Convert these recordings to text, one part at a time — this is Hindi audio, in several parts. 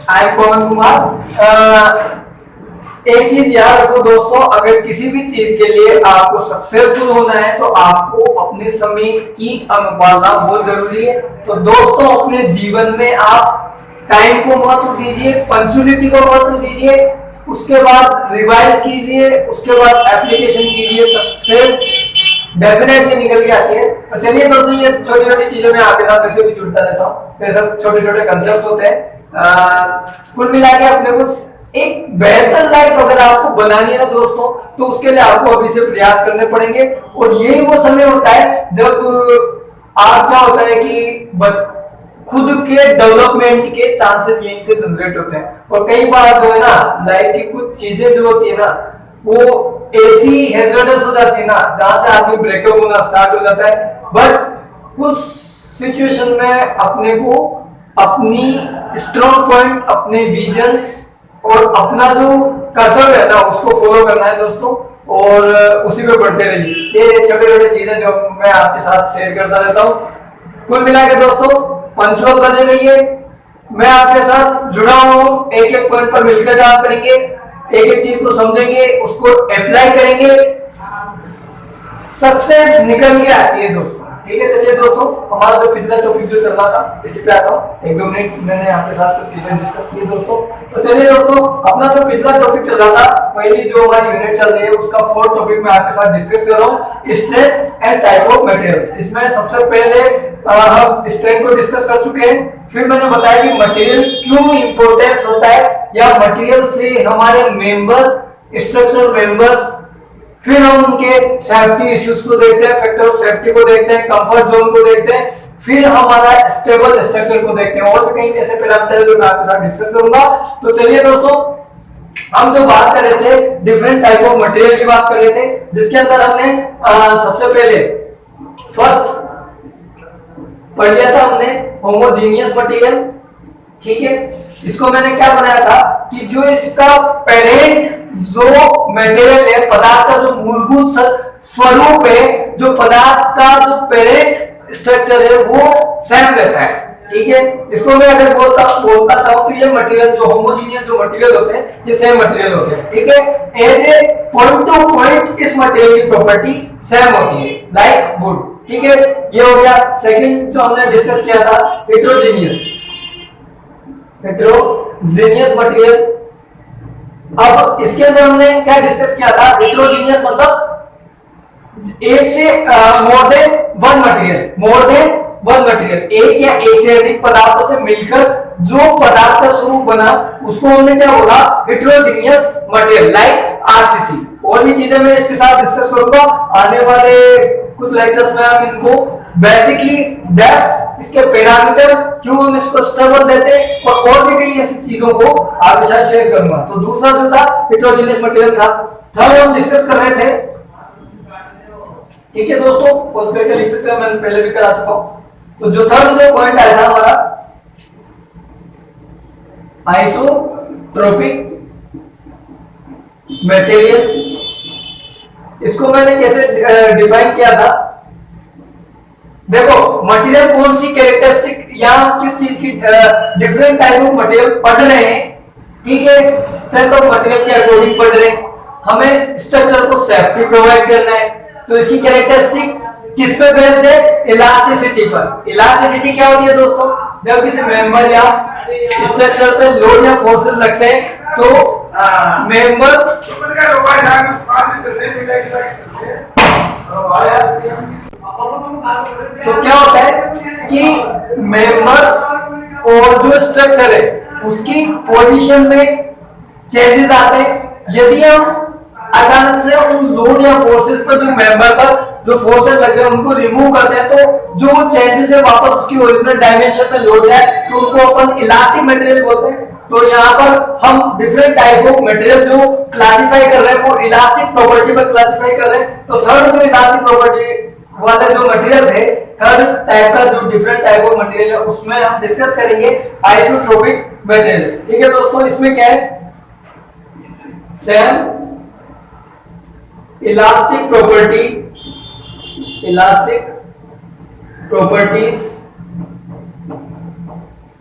आई एम पवन कुमार। एक चीज याद रखो दोस्तों, अगर किसी भी चीज के लिए आपको सक्सेसफुल होना है तो आपको अपने समय की अनुपालना बहुत जरूरी है। तो दोस्तों अपने जीवन में आप टाइम को महत्व दीजिए, पंक्चुअलिटी को महत्व दीजिए, उसके बाद रिवाइज कीजिए, उसके बाद एप्लीकेशन कीजिए, सक्सेस डेफिनेटली निकल के आती है। तो चलिए दोस्तों, ये छोटी छोटी चीजें मैं आपके साथ वैसे भी जुड़ता रहता हूँ, ये सब छोटे छोटे कंसेप्ट होते हैं। कुल मिला के अपने को एक बेहतर लाइफ अगर आपको बनानी है ना दोस्तों, तो उसके लिए आपको अभी से प्रयास करने पड़ेंगे। और यही वो समय होता है जब आप क्या होता है कि खुद के डेवलपमेंट के चांसेस यहीं से जनरेट होते हैं। और कई बार जो है ना, लाइफ की कुछ चीजें जो होती है ना, वो ऐसी हैजर्डस हो जाती है ना, जहां से आदमी ब्रेकअप होना स्टार्ट हो जाता है। बट उस सिचुएशन में अपने को अपनी स्ट्रॉन्ग पॉइंट, अपने विजन्स और अपना जो कर्तव्य है ना, उसको फॉलो करना है दोस्तों, और उसी पे बढ़ते रहिए। ये छोटे छोटे चीजें जो मैं आपके साथ शेयर करता रहता हूँ। कुल मिला के दोस्तों, पंचुअल बने रहिए, मैं आपके साथ जुड़ा हूँ, एक एक पॉइंट पर मिलकर काम करेंगे, एक एक चीज को समझेंगे, उसको अप्लाई करेंगे, सक्सेस निकल के आती है दोस्तों। ठीक है, चलिए दोस्तों, हमारा जो पिछला टॉपिक जो चल रहा था, इसी पे आता हूँ। एक दो मिनट मैंने आपके साथ कुछ चीजें डिस्कस की दोस्तों। तो चलिए दोस्तों, अपना जो पिछला टॉपिक चल रहा था, पहली जो हमारी यूनिट चल रही है, उसका फोर्थ टॉपिक मैं आपके साथ डिस्कस कर रहा हूँ, strength and type of materials. इसमें सबसे पहले हम स्ट्रेंथ को डिस्कस कर चुके हैं, फिर मैंने बताया कि मटेरियल क्यों इंपॉर्टेंस होता है, या मटेरियल से हमारे मेंबर, स्ट्रक्चरल मेंबर्स, फिर हम उनके सेफ्टी इश्यूज को देखते हैं, फैक्टर ऑफ सेफ्टी को देखते हैं, कंफर्ट जोन को देखते हैं, फिर हमारा स्टेबल स्ट्रक्चर को देखते हैं, और भी कई ऐसे पैरामीटर जो मैं आपके साथ डिस्कस करूंगा। तो चलिए दोस्तों, हम जो बात कर रहे थे, डिफरेंट टाइप ऑफ मटेरियल की बात कर रहे थे, जिसके अंदर हमने सबसे पहले फर्स्ट पढ़ लिया था हमने होमोजीनियस मटेरियल। ठीक है, इसको मैंने क्या बनाया था कि जो इसका पेरेंट जो मटेरियल है, पदार्थ का जो मूलभूत स्वरूप है, जो पदार्थ का जो पेरेंट स्ट्रक्चर है, वो सेम रहता है। ठीक है, इसको मैं अगर बोलता चाहूं तो ये मटेरियल जो होमोजीनियस जो मटेरियल होते हैं, ये सेम मटेरियल होते हैं। ठीक है, as a point to point इस मटेरियल की प्रॉपर्टी सेम होती है, लाइक वुड। ठीक है, ये हो गया। सेकंड जो हमने डिस्कस किया था, हेटेरोजीनियस मटेरियल। अब इसके अंदर हमने क्या डिस्कस किया था, हेटेरोजीनियस मतलब एक से मोर देन वन मटेरियल, एक या एक से अधिक पदार्थों से मिलकर जो पदार्थ का स्वरूप बना, उसको हमने क्या बोला, हेटेरोजीनियस मटेरियल, लाइक आरसीसी। और भी चीजें मैं इसके साथ डिस्कस करूंगा आने वाले कुछ लेक्चर्स में। हम इनको बेसिकली डेप्थ, इसके पैरामीटर, क्यों हम इसको स्टेबल देते हैं, और भी कई ऐसी चीजों को आपके साथ शेयर करूंगा। तो दूसरा जो था हेटेरोजीनियस मटेरियल था। थर्ड हम डिस्कस कर रहे थे, ठीक है दोस्तों, पॉज करके लिख सकते हैं, मैंने पहले भी करा चुका हूं। तो जो थर्ड जो पॉइंट आया था हमारा, आइसोट्रोपिक मटेरियल। इसको मैंने कैसे डिफाइन किया था, देखो मटेरियल कौन सी कैरेक्टरिस्टिक या किस चीज की डिफरेंट टाइप ऑफ मटेरियल पढ़ रहे हैं। ठीक है, तो मटेरियल के अकॉर्डिंग पढ़ रहे हैं, हमें स्ट्रक्चर को सेफ्टी प्रोवाइड करना है, तो इसकी कैरेक्टरिस्टिक किस पे बेस्ड है, इलास्टिसिटी पर। इलास्टिसिटी क्या होती है दोस्तों, जब किसी मेंबर या स्ट्रक्चर पे लोड या फोर्सेस लगते हैं तो मेंबर तो क्या होता है कि मेंबर और जो स्ट्रक्चर है उसकी पोजीशन में चेंजेस आते हैं। यदि हम अचानक से उन लोड या फोर्सेस पर, जो मेंबर पर जो फोर्सेस लग रहे हैं, उनको रिमूव करते हैं, तो जो चेंजेस है वापस उसकी ओरिजिनल डायमेंशन में लौट जाए, तो उनको अपन इलास्टिक मटेरियल बोलते हैं। तो यहाँ पर हम डिफरेंट टाइप ऑफ मटेरियल जो क्लासिफाई कर रहे हैं, वो इलास्टिक प्रॉपर्टी पर क्लासिफाई कर रहे हैं। तो थर्ड जो इलास्टिक प्रॉपर्टी वाले जो मटेरियल थे, थर्ड टाइप का जो डिफरेंट टाइप ऑफ मटेरियल है, उसमें हम डिस्कस करेंगे आइसोट्रोपिक मटेरियल। ठीक है दोस्तों, इसमें क्या है, सेम इलास्टिक properties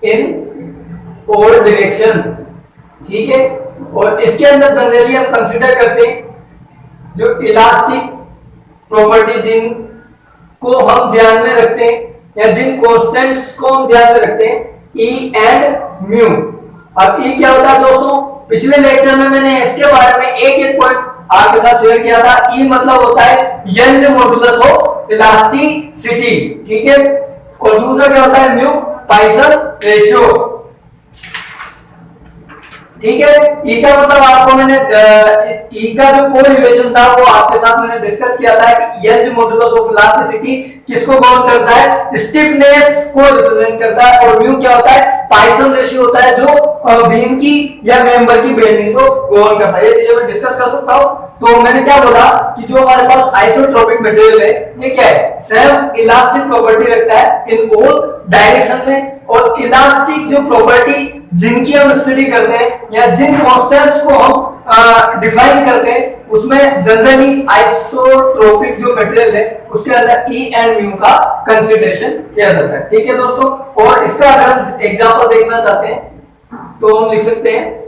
in और डायरेक्शन, ठीक है। और इसके अंदर जनरली हम कंसीडर करते हैं जो इलास्टिक प्रॉपर्टी जिनको हम ध्यान में रखते हैं या जिन कांस्टेंट्स को हम ध्यान में रखते हैं, ई एंड म्यू। अब ई क्या होता है दोस्तों, पिछले लेक्चर में मैंने इसके बारे में एक एक पॉइंट आपके साथ शेयर किया था। ई मतलब होता है यंग मॉडुलस ऑफ इलास्टिसिटी, ठीक है। और दूसरा क्या होता है, म्यू पॉइसन रेशियो, ठीक है। ई का मतलब आपको मैंने ई का जो कोरिलेशन था वो आपके साथ मैंने डिस्कस किया था कि यंग मॉडुलस ऑफ इलास्टिसिटी किसको गवर्न करता है, स्टिफनेस को रिप्रेजेंट करता है। और म्यू क्या होता है, पॉइसन रेशियो होता है जो बीम की या मेंबर की बेंडिंग को गवर्न करता है। ये चीजें मैं डिस्कस कर सकता हूं। तो मैंने क्या बोला कि जो हमारे पास आइसोट्रोपिक मटेरियल है ये क्या है, सेम इलास्टिक प्रॉपर्टी रखता है इन ऑल डायरेक्शन में। और इलास्टिक जो प्रॉपर्टी जिनकी हम स्टडी करते हैं या जिन कांस्टेंट्स को हम डिफाइन करते हैं उसमें जनरली आइसोट्रोपिक जो मटेरियल है उसके अंदर ई एंड म्यू का कंसीडरेशन किया जाता है, ठीक है दोस्तों। और इसका अगर हम एग्जांपल देखना चाहते हैं तो हम लिख सकते हैं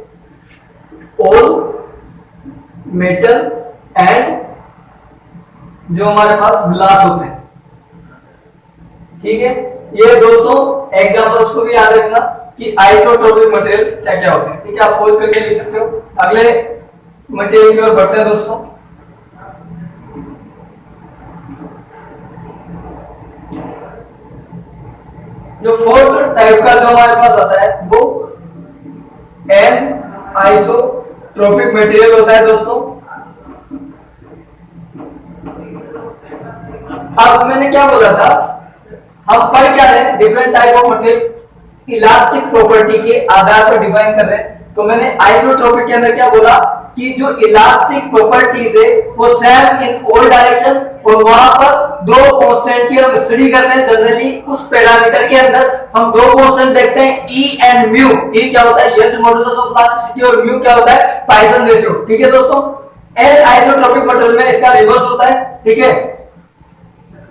ऑल मेटल एंड जो हमारे पास ग्लास होते हैं, ठीक है। ये दोस्तों एग्जांपल्स को भी याद रखना कि आइसोट्रोपिक मटेरियल क्या क्या होते हैं, ठीक है। आप खोज करके लिख सकते हो। अगले मटेरियल की ओर बढ़ते हैं दोस्तों। जो फोर्थ टाइप का जो हमारे पास आता है वो एन आइसोट्रोपिक मटेरियल होता है दोस्तों। अब मैंने क्या बोला था, हम पढ़ क्या रहे हैं, different type of material elastic property के आधार पर डिफाइन कर रहे हैं। तो मैंने आइसोट्रोपिक के अंदर क्या बोला कि जो इलास्टिक प्रॉपर्टीज है वो सेम इन ऑल डायरेक्शन, और वहां पर दो कांस्टेंट की हम स्टडी करते हैं। जनरली उस पैरामीटर के अंदर हम दो कांस्टेंट देखते हैं, ई एंड म्यू। ई क्या होता है, यंग मॉडुलस ऑफ इलास्टिसिटी, और म्यू क्या होता है, पॉइसन रेशियो, ठीक है दोस्तों। एंड आइसोट्रोपिक मटेरियल में इसका रिवर्स होता है, ठीक है।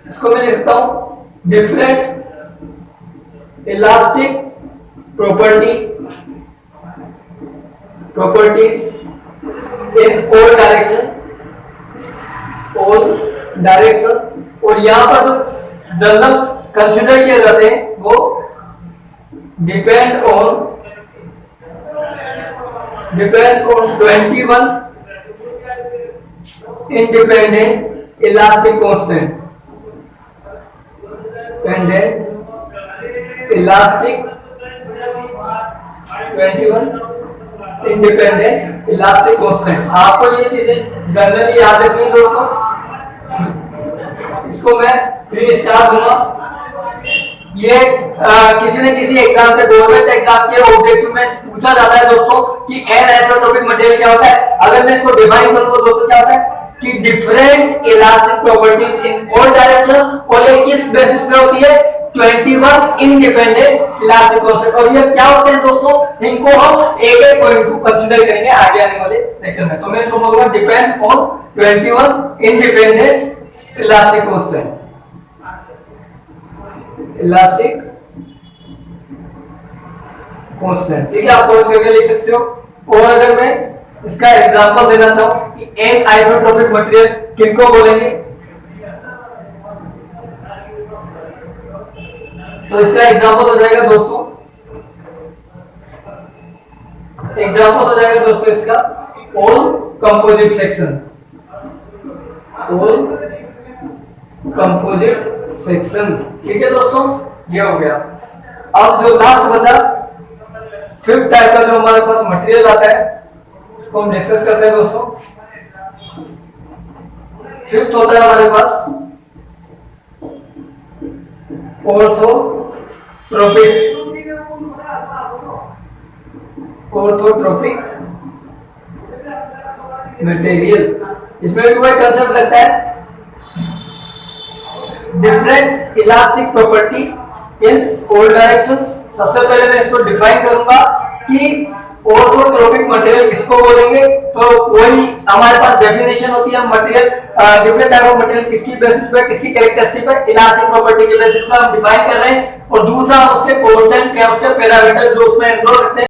इसको मैं लिखता हूं different elastic properties in all direction। और यहां पर जो जनरल कंसिडर किए जाते हैं वो depend on 21 independent elastic constant, elastic 21 independent elastic constant. आपको ये चीजें जनरली याद रखनी है दोस्तों। इसको मैं 3 स्टार दूंगा। ये किसी न किसी एग्जाम पे, गवर्नमेंट एग्जाम के ऑब्जेक्टिव में पूछा जाता है दोस्तों कि एन आइसोट्रोपिक मटेरियल क्या होता है। अगर मैं इसको डिफाइन करूं तो दोस्तों क्या होता है कि different elastic properties in all direction, और ये किस बेसिस पे होती है, 21 इंडिपेंडेंट इलास्टिक कांस्टेंट। और ये क्या होते हैं दोस्तों, इनको हम एक एक पॉइंट को कंसीडर करेंगे आगे आने वाले लेक्चर में। तो मैं इसको बोलूंगा depend on 21 independent elastic constant, elastic constant, ठीक है। आप खोज करके लिख सकते हो। और अगर मैं इसका एग्जांपल देना चाहूं कि एन आइसोट्रोपिक मटेरियल किनको बोलेंगे, तो इसका एग्जांपल हो जाएगा दोस्तों, इसका ऑल कंपोजिट सेक्शन, ठीक है दोस्तों। ये हो गया। अब जो लास्ट बचा फिफ्थ टाइप का जो हमारे पास मटेरियल आता है उसको हम डिस्कस करते हैं दोस्तों। फिफ्थ होता है हमारे पास ऑर्थोट्रोपिक मटेरियल। इसमें भी वही कंसेप्ट लगता है, different elastic property in all directions. सबसे पहले मैं इसको डिफाइन करूंगा कि ऑर्थोट्रोपिक मटेरियल किसको बोलेंगे। तो वही हमारे पास डेफिनेशन होती है, material different type of material किसकी बेसिस पे, किसकी कैरेक्टरिस्टिक पे, इलास्टिक प्रॉपर्टी के बेसिस पे हम डिफाइन कर रहे हैं। और दूसरा हम उसके कांस्टेंट या उसके पैरामीटर जो उसमें इंक्लूड करते हैं